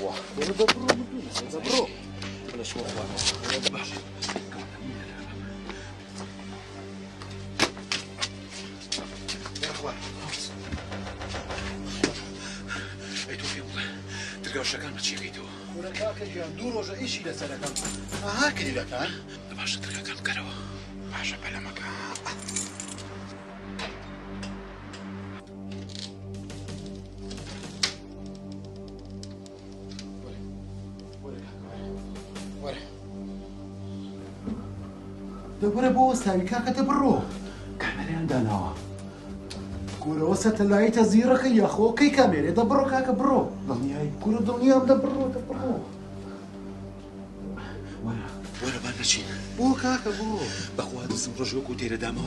اخوه ولا دبرو دبرو ولا شو اخوه يا اخوه ايتو في والله تلقاو شكان ما تشيكيتو ولا كاكا جان دورو جا ايشي لسلكان هاكلي لكان باش تلقى كان كرو باش بلا مكان دبره بوستاوي كاكا تبرو كاميرا عندنا كورة وسط اللي تزيرك يا اخو كي كاميرا دبرو كاكا برو ضنياي كورة ضنيا دبرو ولا بانشين بو كاكا بو بخواد اسم رجلك وتير دامو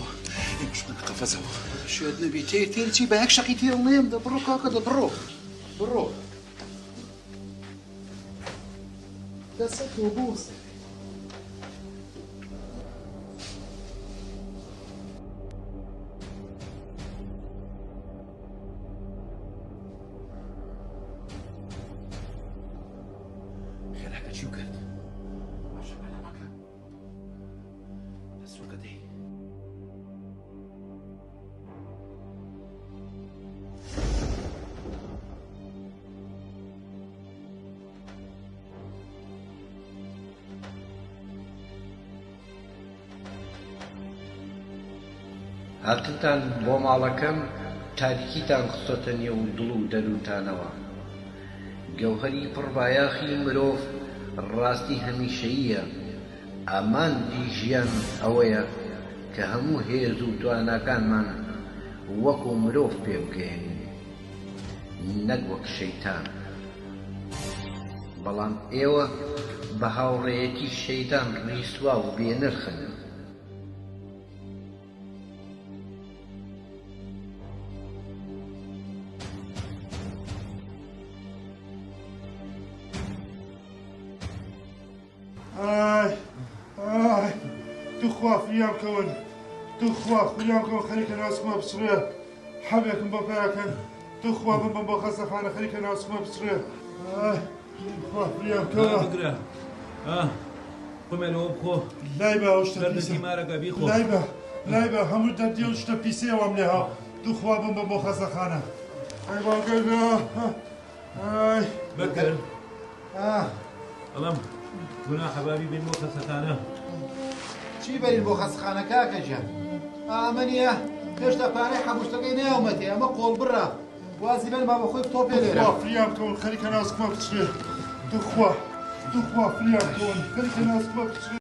مش من قفزه شو نبي تير تي باك شقي تير نيم دبرو كاكا دبرو برو ده سكو بوس شو كنت؟ ما شاء الله مكان بس وقدي هاتتان بۆ ماڵەکەم تاریکیتان خستۆتە نێو دڵ و دەروتانەوە گەوهەری پڕبایاخی مرۆڤ ڕاستی هەمیشەییە ئاماندی ژیان ئەوەیە کە هەموو هێز و تواناکانمان وەکو مرۆڤ پێ بگەێنین نەک وەک شەیتان بەڵام ئێوە بە هاوڕێیەتی شەیتان ڕیسوا و بێنرخن تخوا فيام كون تخوا فيام كون خليك ناس ما بصريه حبيكم باباكن تخوا من بابا خاصة فانا خليك ناس ما بصريه تخوا فيام كون بقرا قم لو بخو لايبه وش تبيسي مارك ابيخو لايبه هم تدي وش تبيسي واملها تخوا من بابا خاصة خانه ايوا قلنا بكر اللهم هنا حبابي بين مخصصانه چی بەرین بۆ خەسخانە کاکەجان ئامەنیە هێشتا پارەی حەبوشتەکەی نەیاومەتێ ئەمە قۆڵ بڕە وازی بەن با بەخۆی تۆپێ لێرە فریام کەون خەریکە ناسکمە بچێ تخوا فریام کەون خەریکە ناسکمە بچێ